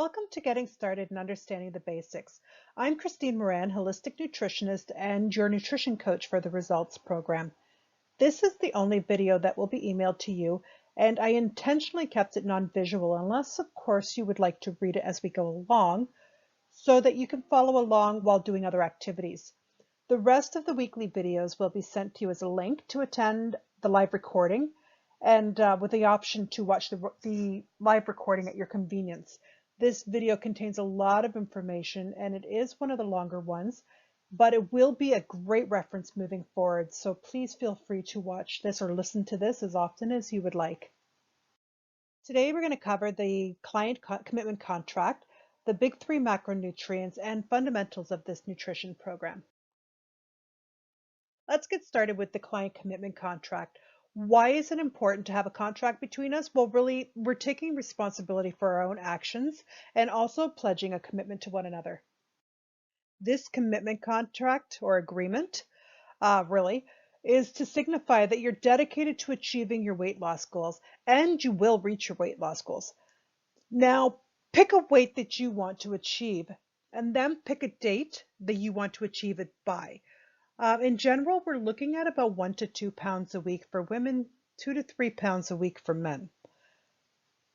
Welcome to Getting Started and Understanding the Basics. I'm Christine Moran, holistic nutritionist and your nutrition coach for the Results program. This is the only video that will be emailed to you, and I intentionally kept it non-visual unless, of course, you would like to read it as we go along so that you can follow along while doing other activities. The rest of the weekly videos will be sent to you as a link to attend the live recording and with the option to watch the live recording at your convenience. This video contains a lot of information and it is one of the longer ones, but it will be a great reference moving forward. So please feel free to watch this or listen to this as often as you would like. Today we're going to cover the client commitment contract, the big three macronutrients, and fundamentals of this nutrition program. Let's get started with the client commitment contract. Why is it important to have a contract between us? Well, really, we're taking responsibility for our own actions and also pledging a commitment to one another. This commitment contract or agreement really is to signify that you're dedicated to achieving your weight loss goals and you will reach your weight loss goals. Now, pick a weight that you want to achieve and then pick a date that you want to achieve it by. In general, we're looking at about 1 to 2 pounds a week for women, 2 to 3 pounds a week for men.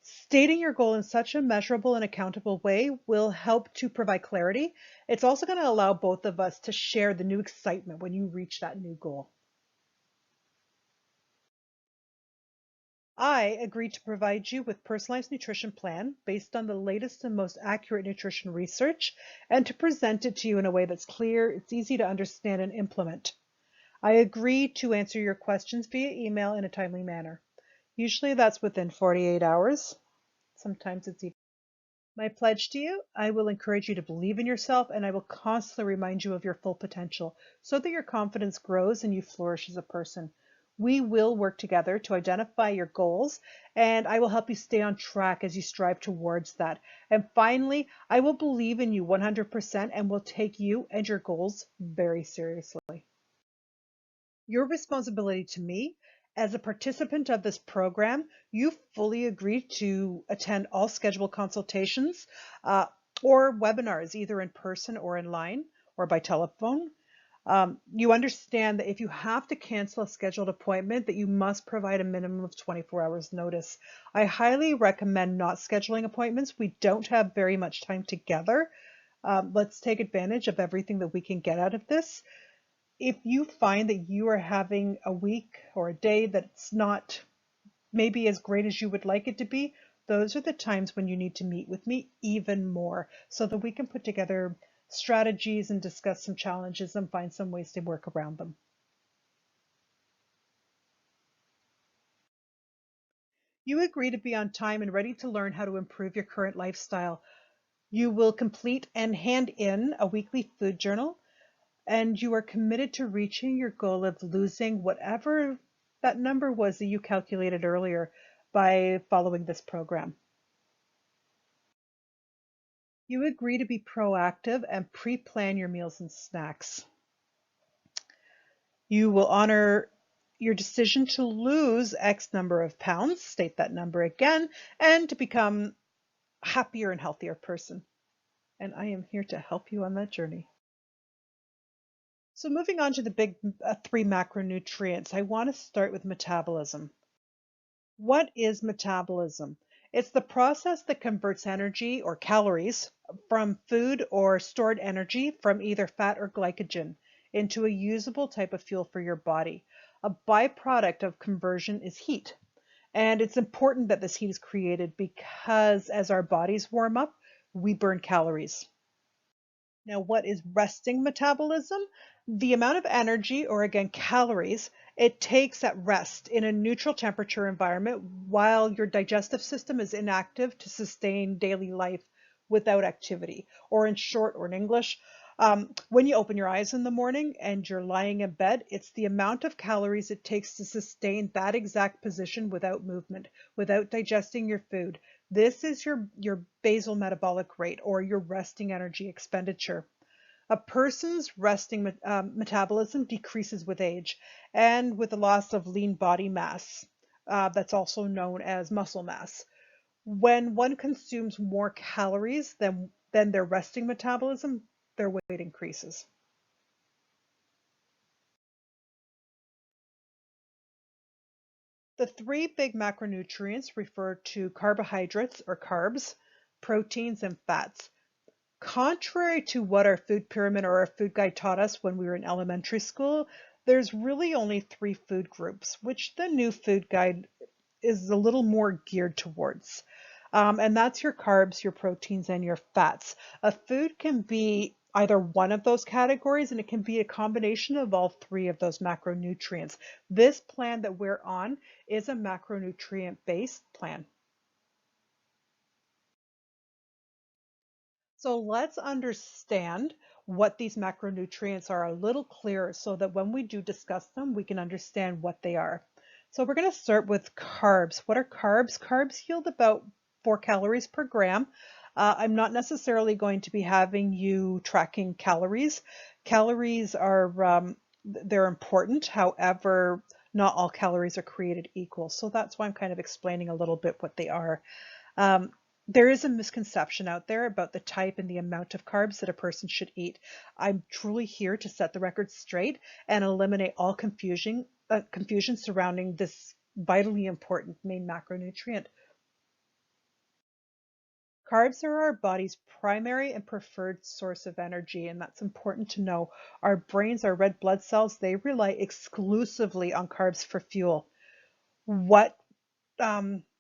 Stating your goal in such a measurable and accountable way will help to provide clarity. It's also going to allow both of us to share the new excitement when you reach that new goal. I agree to provide you with personalized nutrition plan based on the latest and most accurate nutrition research and to present it to you in a way that's clear, it's easy to understand and implement. I agree to answer your questions via email in a timely manner. Usually that's within 48 hours. Sometimes it's even. My pledge to you, I will encourage you to believe in yourself and I will constantly remind you of your full potential so that your confidence grows and you flourish as a person. We will work together to identify your goals and I will help you stay on track as you strive towards that. And finally, I will believe in you 100% and will take you and your goals very seriously. Your responsibility to me as a participant of this program, you fully agree to attend all scheduled consultations or webinars, either in person or online or by telephone. You understand that if you have to cancel a scheduled appointment, that you must provide a minimum of 24 hours notice. I highly recommend not scheduling appointments. We don't have very much time together. Let's take advantage of everything that we can get out of this. If you find that you are having a week or a day that's not maybe as great as you would like it to be, those are the times when you need to meet with me even more so that we can put together strategies and discuss some challenges and find some ways to work around them. You agree to be on time and ready to learn how to improve your current lifestyle. You will complete and hand in a weekly food journal, and you are committed to reaching your goal of losing whatever that number was that you calculated earlier by following this program. You agree to be proactive and pre-plan your meals and snacks. You will honor your decision to lose X number of pounds, state that number again, and to become a happier and healthier person. And I am here to help you on that journey. So moving on to the big three macronutrients, I want to start with metabolism. What is metabolism? It's the process that converts energy or calories from food or stored energy from either fat or glycogen into a usable type of fuel for your body. A byproduct of conversion is heat. And it's important that this heat is created because as our bodies warm up, we burn calories. Now, what is resting metabolism? The amount of energy, or again, calories, it takes at rest in a neutral temperature environment while your digestive system is inactive to sustain daily life without activity. Or in short, or in English, when you open your eyes in the morning and you're lying in bed, it's the amount of calories it takes to sustain that exact position without movement, without digesting your food. This is your basal metabolic rate or your resting energy expenditure. A person's resting metabolism decreases with age and with the loss of lean body mass. That's also known as muscle mass. When one consumes more calories than their resting metabolism, their weight increases. The three big macronutrients refer to carbohydrates or carbs, proteins, and fats. Contrary to what our food pyramid or our food guide taught us when we were in elementary school, there's really only three food groups, which the new food guide is a little more geared towards. And that's your carbs, your proteins, and your fats. A food can be either one of those categories, and it can be a combination of all three of those macronutrients. This plan that we're on is a macronutrient-based plan. So let's understand what these macronutrients are a little clearer so that when we do discuss them, we can understand what they are. So we're going to start with carbs. What are carbs? Carbs yield about 4 calories per gram. I'm not necessarily going to be having you tracking calories. Calories are they're important. However, not all calories are created equal. So that's why I'm kind of explaining a little bit what they are. Um, there is a misconception out there about the type and the amount of carbs that a person should eat. I'm truly here to set the record straight and eliminate all confusion surrounding this vitally important main macronutrient. Carbs are our body's primary and preferred source of energy, and that's important to know. Our brains, our red blood cells, they rely exclusively on carbs for fuel. What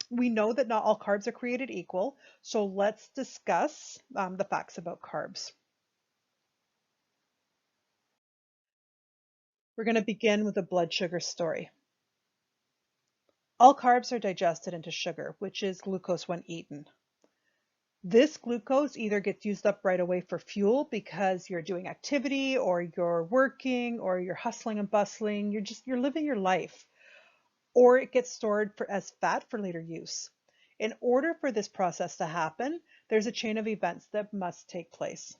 we know that not all carbs are created equal, so let's discuss the facts about carbs. We're going to begin with a blood sugar story. All carbs are digested into sugar, which is glucose when eaten. This glucose either gets used up right away for fuel because you're doing activity or you're working or you're hustling and bustling, you're living your life, or it gets stored as fat for later use. In order for this process to happen, there's a chain of events that must take place.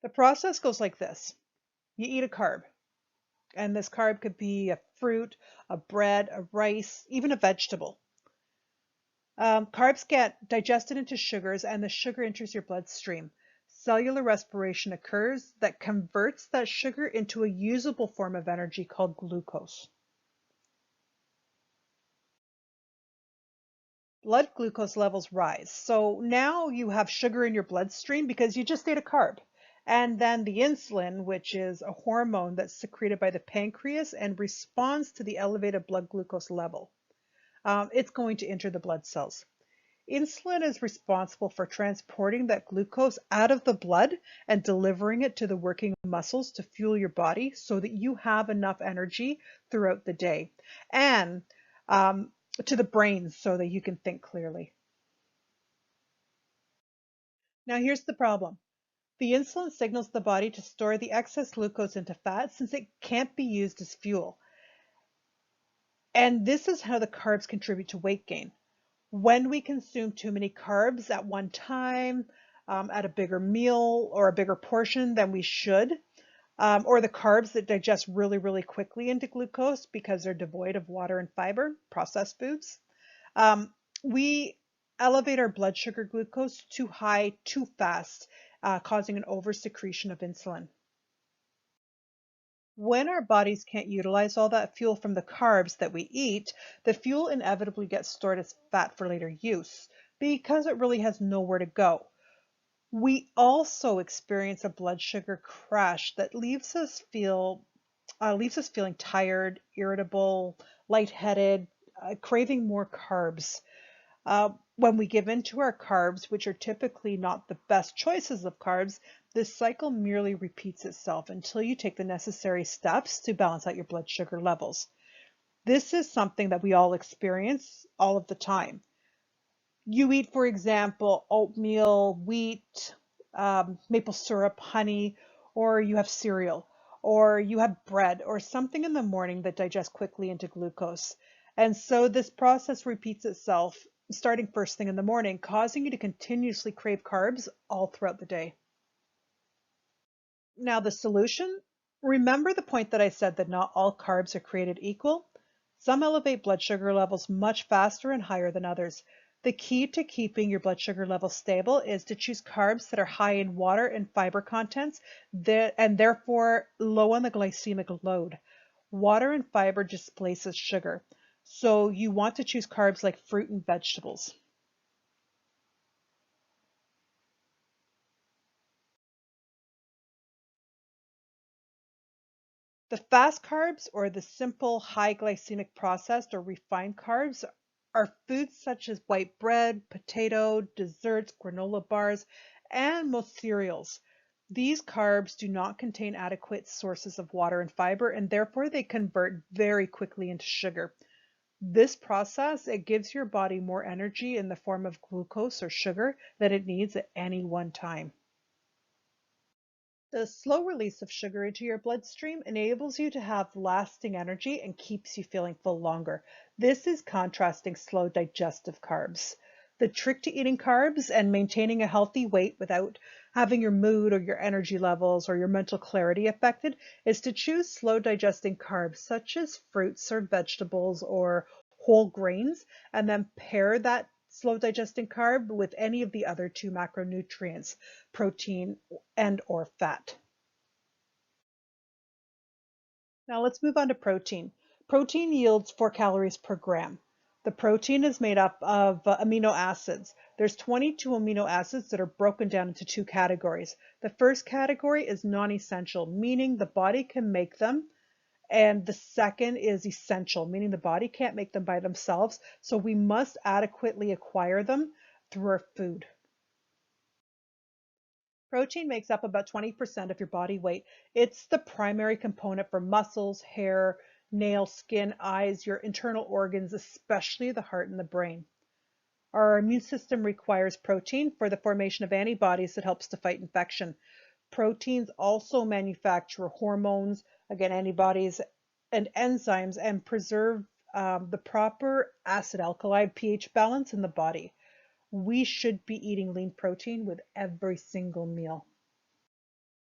The process goes like this. You eat a carb, and this carb could be a fruit, a bread, a rice, even a vegetable. Carbs get digested into sugars, and the sugar enters your bloodstream. Cellular respiration occurs that converts that sugar into a usable form of energy called glucose. Blood glucose levels rise. So now you have sugar in your bloodstream because you just ate a carb. And then the insulin, which is a hormone that's secreted by the pancreas and responds to the elevated blood glucose level. It's going to enter the blood cells. Insulin is responsible for transporting that glucose out of the blood and delivering it to the working muscles to fuel your body so that you have enough energy throughout the day. And to the brain so that you can think clearly. Now here's the problem. The insulin signals the body to store the excess glucose into fat since it can't be used as fuel. And this is how the carbs contribute to weight gain. When we consume too many carbs at one time, at a bigger meal or a bigger portion than we should, or the carbs that digest really, really quickly into glucose because they're devoid of water and fiber, processed foods, we elevate our blood sugar glucose too high, too fast, causing an oversecretion of insulin. When our bodies can't utilize all that fuel from the carbs that we eat, the fuel inevitably gets stored as fat for later use because it really has nowhere to go. We also experience a blood sugar crash that leaves us feeling tired, irritable, lightheaded, craving more carbs. When we give in to our carbs, which are typically not the best choices of carbs, this cycle merely repeats itself until you take the necessary steps to balance out your blood sugar levels. This is something that we all experience all of the time. You eat, for example, oatmeal, wheat, maple syrup, honey, or you have cereal, or you have bread, or something in the morning that digests quickly into glucose. And so this process repeats itself starting first thing in the morning, causing you to continuously crave carbs all throughout the day. Now, the solution, remember the point that I said that not all carbs are created equal? Some elevate blood sugar levels much faster and higher than others. The key to keeping your blood sugar level stable is to choose carbs that are high in water and fiber contents and therefore low on the glycemic load. Water and fiber displaces sugar, so you want to choose carbs like fruit and vegetables. The fast carbs, or the simple high glycemic processed or refined carbs, are foods such as white bread, potato, desserts, granola bars, and most cereals. These carbs do not contain adequate sources of water and fiber, and therefore they convert very quickly into sugar. This process, it gives your body more energy in the form of glucose or sugar than it needs at any one time. The slow release of sugar into your bloodstream enables you to have lasting energy and keeps you feeling full longer. This is contrasting slow digestive carbs. The trick to eating carbs and maintaining a healthy weight without having your mood or your energy levels or your mental clarity affected is to choose slow digesting carbs such as fruits or vegetables or whole grains, and then pair that slow digesting carb with any of the other two macronutrients, protein and or fat. Now let's move on to protein. Protein yields 4 calories per gram. The protein is made up of amino acids. There's 22 amino acids that are broken down into two categories. The first category is non-essential, meaning the body can make them, and the second is essential, meaning the body can't make them by themselves, so we must adequately acquire them through our food. Protein makes up about 20% of your body weight. It's the primary component for muscles, hair, nails, skin, eyes, your internal organs, especially the heart and the brain. Our immune system requires protein for the formation of antibodies that helps to fight infection. Proteins also manufacture hormones, again, antibodies and enzymes, and preserve the proper acid-alkali pH balance in the body. We should be eating lean protein with every single meal.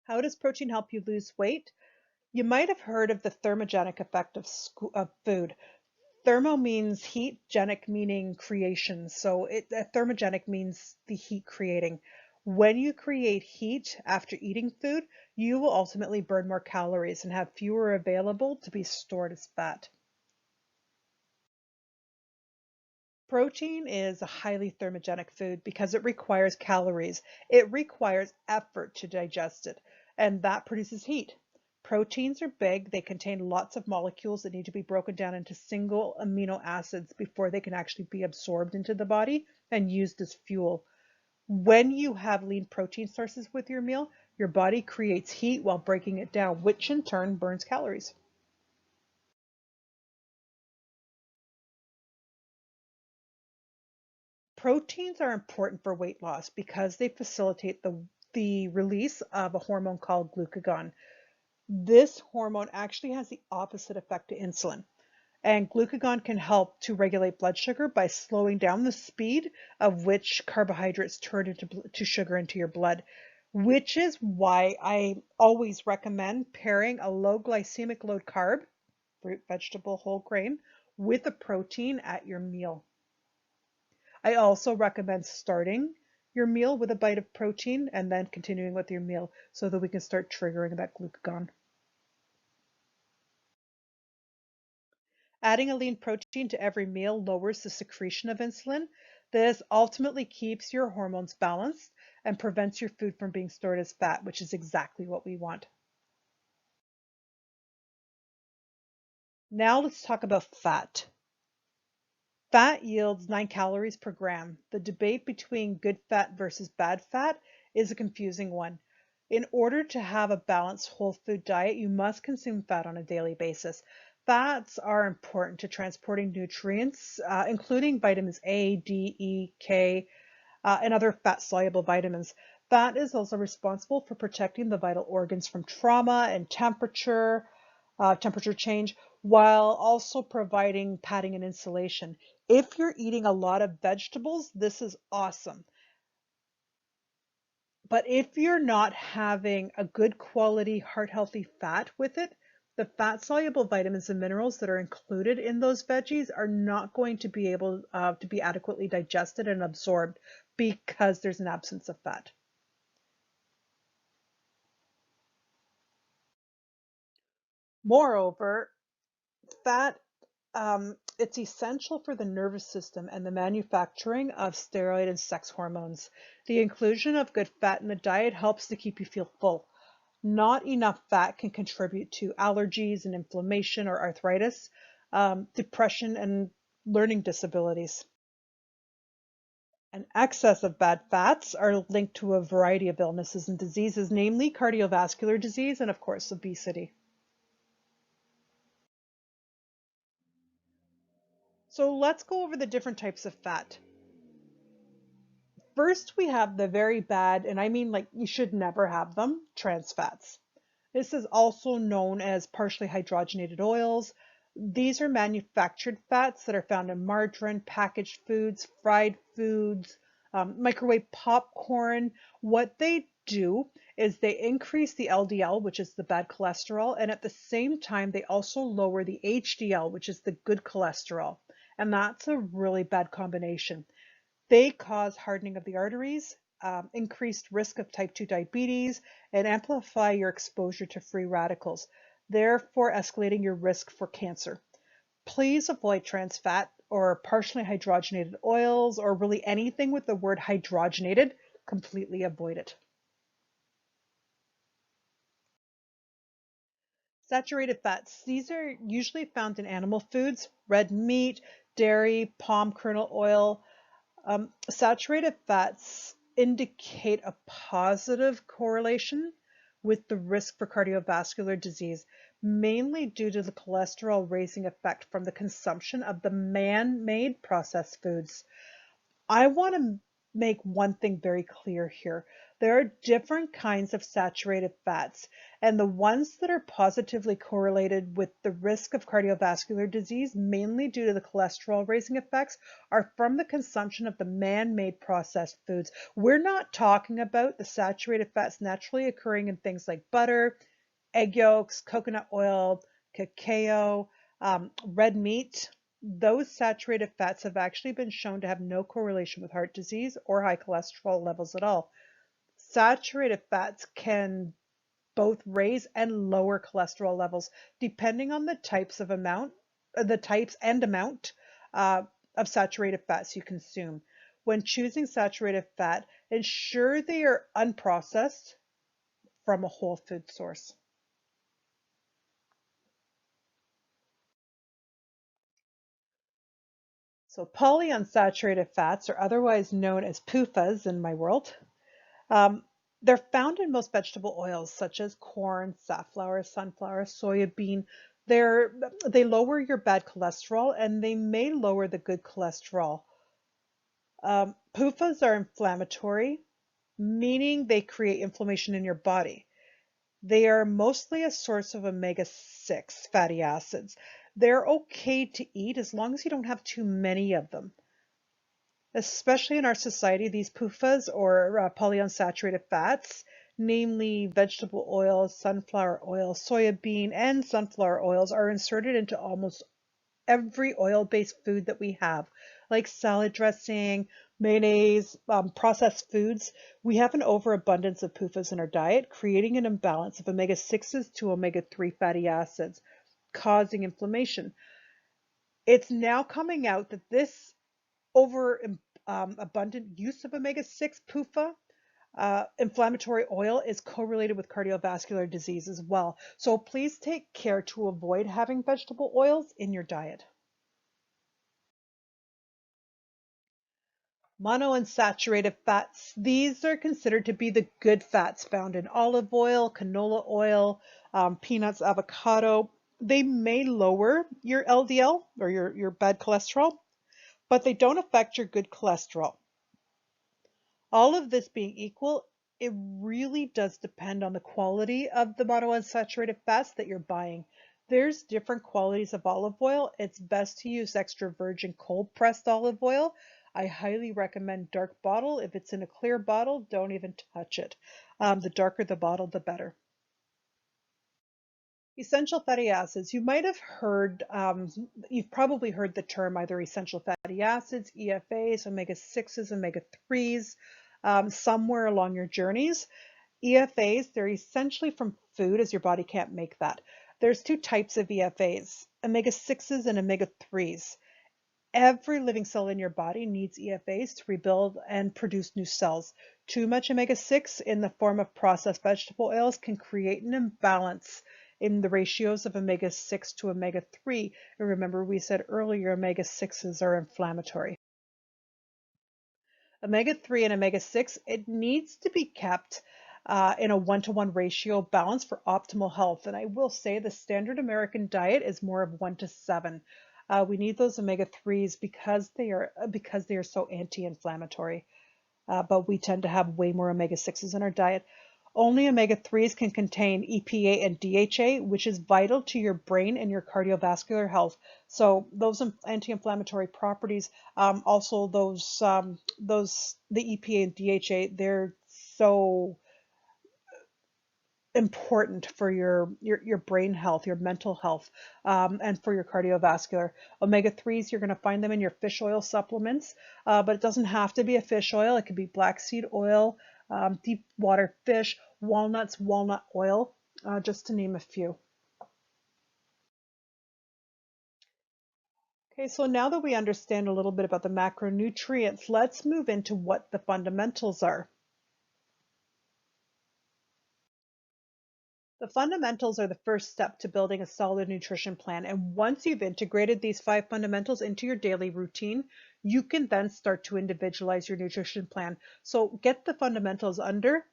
How does protein help you lose weight? You might have heard of the thermogenic effect of food. Thermo means heat, genic meaning creation. So thermogenic means the heat creating. When you create heat after eating food, you will ultimately burn more calories and have fewer available to be stored as fat. Protein is a highly thermogenic food because it requires calories. It requires effort to digest it, and that produces heat. Proteins are big. They contain lots of molecules that need to be broken down into single amino acids before they can actually be absorbed into the body and used as fuel. When you have lean protein sources with your meal, your body creates heat while breaking it down, which in turn burns calories. Proteins are important for weight loss because they facilitate the release of a hormone called glucagon. This hormone actually has the opposite effect to insulin. And glucagon can help to regulate blood sugar by slowing down the speed of which carbohydrates turn to sugar into your blood, which is why I always recommend pairing a low glycemic load carb, fruit, vegetable, whole grain, with a protein at your meal. I also recommend starting your meal with a bite of protein and then continuing with your meal so that we can start triggering that glucagon. Adding a lean protein to every meal lowers the secretion of insulin. This ultimately keeps your hormones balanced and prevents your food from being stored as fat, which is exactly what we want. Now let's talk about fat. Fat yields 9 calories per gram. The debate between good fat versus bad fat is a confusing one. In order to have a balanced whole food diet, you must consume fat on a daily basis. Fats are important to transporting nutrients, including vitamins A, D, E, K, and other fat-soluble vitamins. Fat is also responsible for protecting the vital organs from trauma and temperature change, while also providing padding and insulation. If you're eating a lot of vegetables, this is awesome. But if you're not having a good quality heart healthy fat with it, The fat-soluble vitamins and minerals that are included in those veggies are not going to be able to be adequately digested and absorbed because there's an absence of fat. Moreover, fat, it's essential for the nervous system and the manufacturing of steroid and sex hormones. The inclusion of good fat in the diet helps to keep you feel full. Not enough fat can contribute to allergies and inflammation or arthritis, depression, and learning disabilities. And excess of bad fats are linked to a variety of illnesses and diseases, namely cardiovascular disease and, of course, obesity. So let's go over the different types of fat. First, we have the very bad, and I mean like you should never have them, trans fats. This is also known as partially hydrogenated oils. These are manufactured fats that are found in margarine, packaged foods, fried foods, microwave popcorn. What they do is they increase the LDL, which is the bad cholesterol, and at the same time, they also lower the HDL, which is the good cholesterol. And that's a really bad combination. They cause hardening of the arteries, increased risk of type 2 diabetes, and amplify your exposure to free radicals, therefore escalating your risk for cancer. Please avoid trans fat or partially hydrogenated oils or really anything with the word hydrogenated. Completely avoid it. Saturated fats. These are usually found in animal foods, red meat, dairy, palm kernel oil. Saturated fats indicate a positive correlation with the risk for cardiovascular disease, mainly due to the cholesterol raising effect from the consumption of the man-made processed foods. I want to make one thing very clear here. There are different kinds of saturated fats, and the ones that are positively correlated with the risk of cardiovascular disease, mainly due to the cholesterol raising effects, are from the consumption of the man-made processed foods. We're not talking about the saturated fats naturally occurring in things like butter, egg yolks, coconut oil, cacao, red meat. Those saturated fats have actually been shown to have no correlation with heart disease or high cholesterol levels at all. Saturated fats can both raise and lower cholesterol levels depending on the types and amount of saturated fats you consume. When choosing saturated fat, ensure they are unprocessed from a whole food source. So polyunsaturated fats are otherwise known as PUFAs in my world. Um, they're found in most vegetable oils such as corn, safflower, sunflower, soybean. They're, they lower your bad cholesterol and they may lower the good cholesterol. PUFAs are inflammatory, meaning they create inflammation in your body. They are mostly a source of omega-6 fatty acids. They're okay to eat as long as you don't have too many of them. Especially in our society, these PUFAs or polyunsaturated fats, namely vegetable oils, sunflower oil, soybean, and sunflower oils, are inserted into almost every oil-based food that we have, like salad dressing, mayonnaise, processed foods. We have an overabundance of PUFAs in our diet, creating an imbalance of omega-6s to omega-3 fatty acids, causing inflammation. It's now coming out that this over abundant use of omega-6 PUFA inflammatory oil is correlated with cardiovascular disease as well. So please take care to avoid having vegetable oils in your diet. Monounsaturated fats. These are considered to be the good fats found in olive oil, canola oil, peanuts, avocado. They may lower your LDL or your bad cholesterol, but they don't affect your good cholesterol. All of this being equal, it really does depend on the quality of the monounsaturated fats that you're buying. There's different qualities of olive oil. It's best to use extra virgin cold pressed olive oil. I highly recommend dark bottle. If it's in a clear bottle, don't even touch it. The darker the bottle, the better. Essential fatty acids. You might have heard, you've probably heard the term either essential fatty acids, EFAs, omega-6s, omega-3s, somewhere along your journeys. EFAs, they're essentially from food as your body can't make that. There's two types of EFAs, omega-6s and omega-3s. Every living cell in your body needs EFAs to rebuild and produce new cells. Too much omega-6 in the form of processed vegetable oils can create an imbalance in the ratios of omega-6 to omega-3. And remember, we said earlier omega-6s are inflammatory. Omega-3 and omega-6, it needs to be kept in a 1-to-1 ratio balance for optimal health. And I will say the standard American diet is more of 1-to-7. We need those omega-3s because they are so anti-inflammatory. But we tend to have way more omega-6s in our diet. Only omega-3s can contain EPA and DHA, which is vital to your brain and your cardiovascular health. So those anti-inflammatory properties, also the EPA and DHA, they're so important for your brain health, your mental health, and for your cardiovascular. Omega-3s, you're going to find them in your fish oil supplements, but it doesn't have to be a fish oil. It could be black seed oil, deep water fish, walnuts, walnut oil, just to name a few. Okay, so now that we understand a little bit about the macronutrients, let's move into what the fundamentals are. The fundamentals are the first step to building a solid nutrition plan. And once you've integrated these 5 fundamentals into your daily routine, you can then start to individualize your nutrition plan. So get the fundamentals under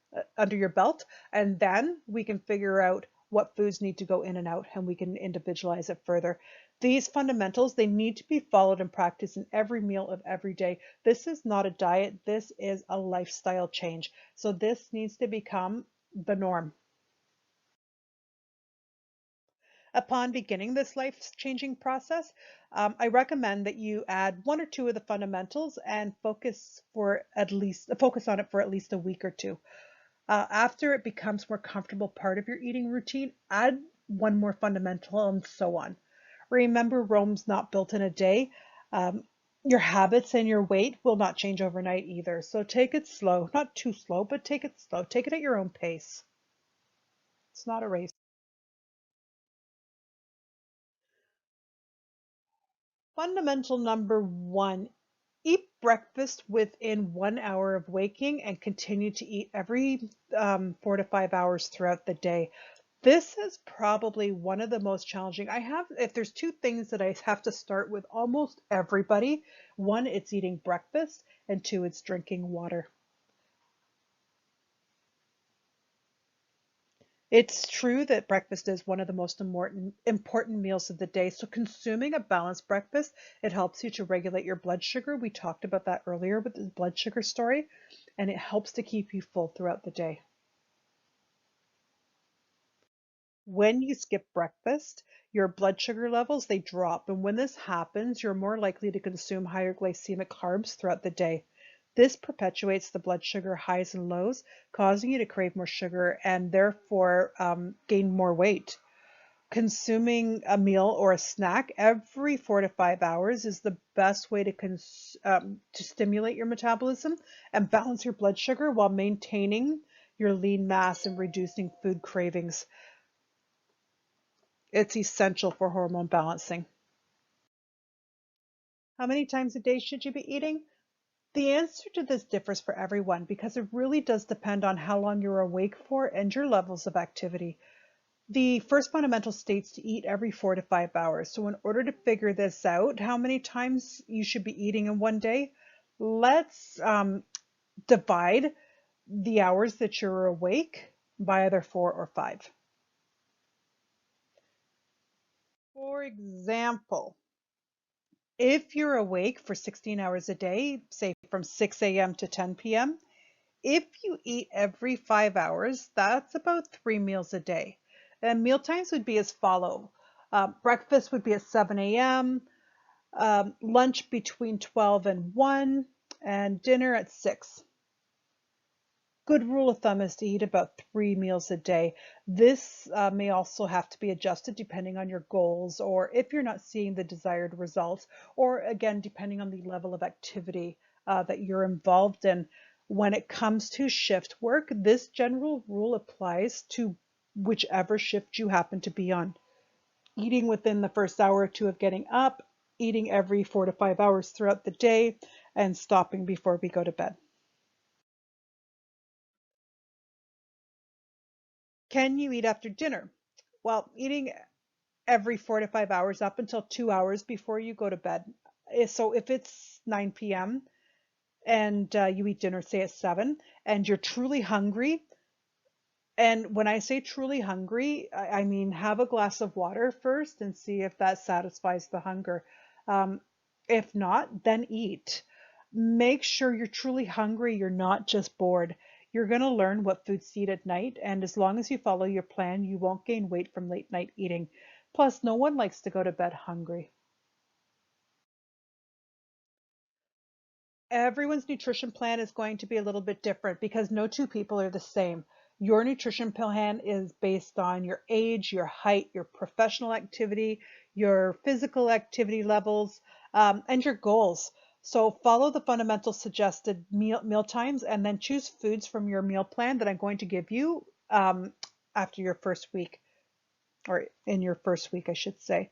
your belt, and then we can figure out what foods need to go in and out, and we can individualize it further. These fundamentals, they need to be followed and practiced in every meal of every day. This is not a diet, this is a lifestyle change. So this needs to become the norm. Upon beginning this life-changing process, I recommend that you add 1 or 2 of the fundamentals and focus on it for at least a week or 2. After it becomes more comfortable part of your eating routine, add 1 more fundamental and so on. Remember, Rome's not built in a day. Your habits and your weight will not change overnight either. So take it slow, not too slow, but take it slow. Take it at your own pace. It's not a race. Fundamental number 1, eat breakfast within 1 hour of waking and continue to eat every 4 to 5 hours throughout the day. This is probably one of the most challenging. If there's 2 things that I have to start with almost everybody, 1, it's eating breakfast, and 2, it's drinking water. It's true that breakfast is one of the most important meals of the day. So consuming a balanced breakfast, it helps you to regulate your blood sugar. We talked about that earlier with the blood sugar story, and it helps to keep you full throughout the day. When you skip breakfast, your blood sugar levels, they drop. And when this happens, you're more likely to consume higher glycemic carbs throughout the day. This perpetuates the blood sugar highs and lows, causing you to crave more sugar and therefore gain more weight. Consuming a meal or a snack every 4 to 5 hours is the best way to stimulate your metabolism and balance your blood sugar while maintaining your lean mass and reducing food cravings. It's essential for hormone balancing. How many times a day should you be eating? The answer to this differs for everyone because it really does depend on how long you're awake for and your levels of activity. The first fundamental states to eat every 4 to 5 hours. So in order to figure this out, how many times you should be eating in one day, let's divide the hours that you're awake by either 4 or 5. For example, if you're awake for 16 hours a day, say from 6 a.m. to 10 p.m., if you eat every 5 hours, that's about 3 meals a day. And meal times would be as follow. Breakfast would be at 7 a.m., lunch between 12 and 1, and dinner at 6. Good rule of thumb is to eat about 3 meals a day. This may also have to be adjusted depending on your goals or if you're not seeing the desired results, or again, depending on the level of activity that you're involved in. When it comes to shift work, this general rule applies to whichever shift you happen to be on. Eating within the first hour or two of getting up, eating every 4 to 5 hours throughout the day, and stopping before we go to bed. Can you eat after dinner? Well, eating every 4 to 5 hours up until 2 hours before you go to bed. So if it's 9 p.m. and you eat dinner, say at 7, and you're truly hungry, and when I say truly hungry, I mean have a glass of water first and see if that satisfies the hunger. Um, if not, then eat. Make sure you're truly hungry, you're not just bored. You're going to learn what foods to eat at night, and as long as you follow your plan, you won't gain weight from late night eating. Plus, no one likes to go to bed hungry. Everyone's nutrition plan is going to be a little bit different because no two people are the same. Your nutrition plan is based on your age, your height, your professional activity, your physical activity levels, and your goals. So follow the fundamental suggested meal times and then choose foods from your meal plan that I'm going to give you after your first week, or in your first week, I should say.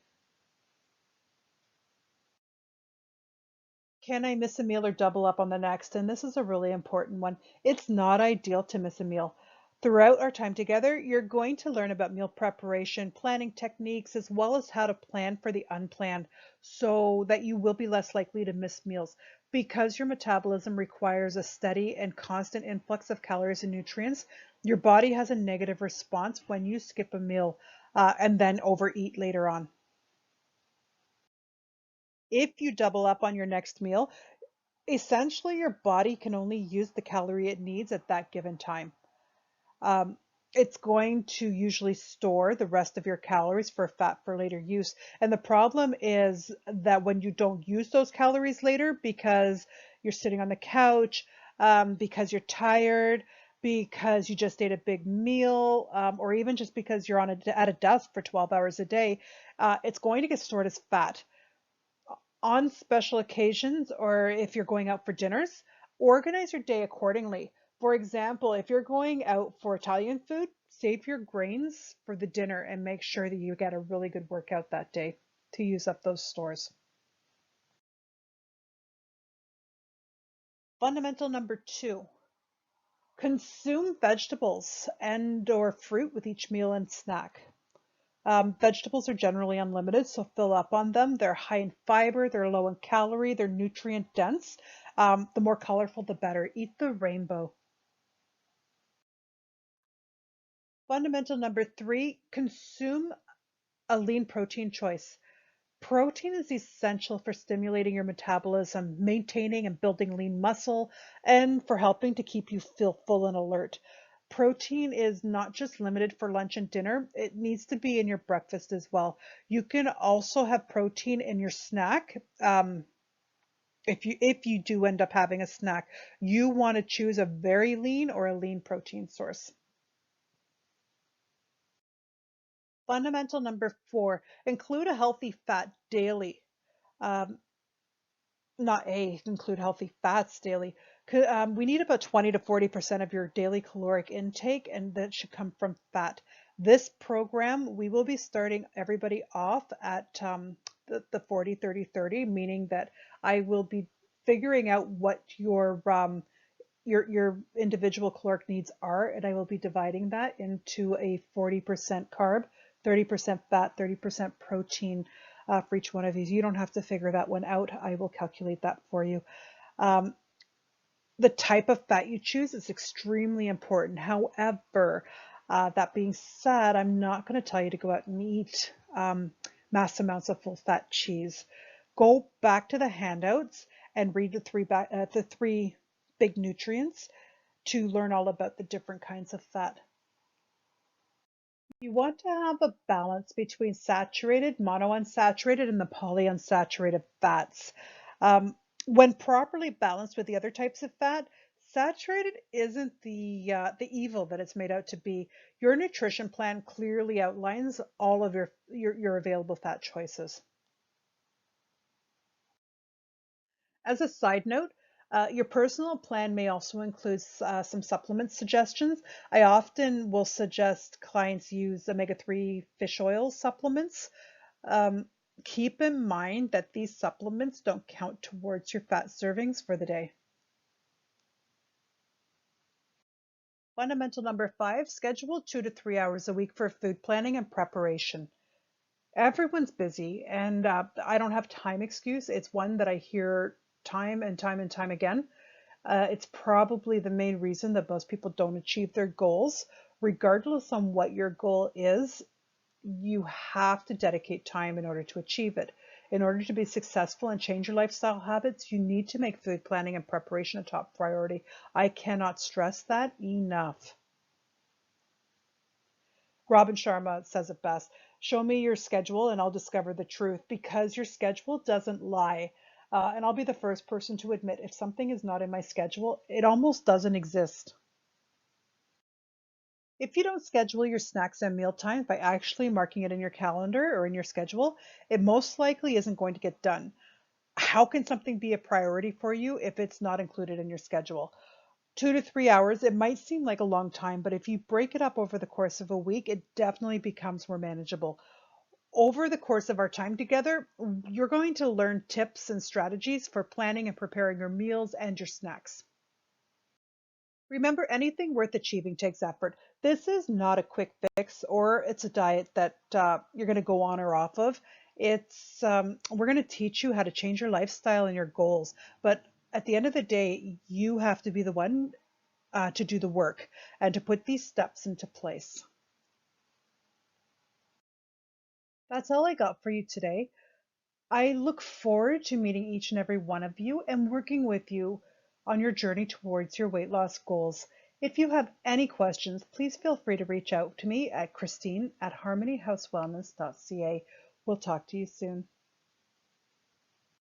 Can I miss a meal or double up on the next? And this is a really important one. It's not ideal to miss a meal. Throughout our time together, you're going to learn about meal preparation, planning techniques, as well as how to plan for the unplanned so that you will be less likely to miss meals. Because your metabolism requires a steady and constant influx of calories and nutrients, your body has a negative response when you skip a meal and then overeat later on. If you double up on your next meal, essentially your body can only use the calorie it needs at that given time. Um, it's going to usually store the rest of your calories for fat for later use. And the problem is that when you don't use those calories later because you're sitting on the couch, because you're tired, because you just ate a big meal, or even just because you're at a desk for 12 hours a day, it's going to get stored as fat. On special occasions, or if you're going out for dinners, organize your day accordingly. For example, if you're going out for Italian food, save your grains for the dinner and make sure that you get a really good workout that day to use up those stores. Fundamental number 2, consume vegetables and or fruit with each meal and snack. Vegetables are generally unlimited, so fill up on them. They're high in fiber, they're low in calorie, they're nutrient dense. The more colorful, the better. Eat the rainbow. Fundamental number 3, consume a lean protein choice. Protein is essential for stimulating your metabolism, maintaining and building lean muscle, and for helping to keep you feel full and alert. Protein is not just limited for lunch and dinner, it needs to be in your breakfast as well. You can also have protein in your snack. If you do end up having a snack, you want to choose a very lean or a lean protein source. Fundamental number 4, include a healthy fat daily. Um, not include healthy fats daily. We need about 20 to 40% of your daily caloric intake, and that should come from fat. This program, we will be starting everybody off at the 40, 30, 30, meaning that I will be figuring out what your individual caloric needs are, and I will be dividing that into a 40% carb, 30% fat, 30% protein for each one of these. You don't have to figure that one out. I will calculate that for you. Um, the type of fat you choose is extremely important. However, that being said, I'm not going to tell you to go out and eat mass amounts of full fat cheese. Go back to the handouts and read the three big nutrients to learn all about the different kinds of fat. You want to have a balance between saturated, monounsaturated, and the polyunsaturated fats. Um, when properly balanced with the other types of fat, Saturated isn't the evil that it's made out to be. Your nutrition plan clearly outlines all of your available fat choices. As a side note, your personal plan may also include some supplement suggestions. I often will suggest clients use omega-3 fish oil supplements. Um, Keep in mind that these supplements don't count towards your fat servings for the day. Fundamental number 5, schedule 2 to 3 hours a week for food planning and preparation. Everyone's busy, and I don't have time excuse. It's one that I hear time and time and time again. It's probably the main reason that most people don't achieve their goals. Regardless on what your goal is, you have to dedicate time in order to achieve it. In order to be successful and change your lifestyle habits, you need to make food planning and preparation a top priority. I cannot stress that enough. Robin Sharma says it best. Show me your schedule and I'll discover the truth, because your schedule doesn't lie. And I'll be the first person to admit if something is not in my schedule, it almost doesn't exist. If you don't schedule your snacks and meal times by actually marking it in your calendar or in your schedule, it most likely isn't going to get done. How can something be a priority for you if it's not included in your schedule? 2 to 3 hours, it might seem like a long time, but if you break it up over the course of a week, it definitely becomes more manageable. Over the course of our time together, you're going to learn tips and strategies for planning and preparing your meals and your snacks. Remember, anything worth achieving takes effort. This is not a quick fix, or it's a diet that you're going to go on or off of. We're going to teach you how to change your lifestyle and your goals. But at the end of the day, you have to be the one to do the work and to put these steps into place. That's all I got for you today. I look forward to meeting each and every one of you and working with you on your journey towards your weight loss goals. If you have any questions, please feel free to reach out to me at Christine at harmonyhousewellness.ca. We'll talk to you soon.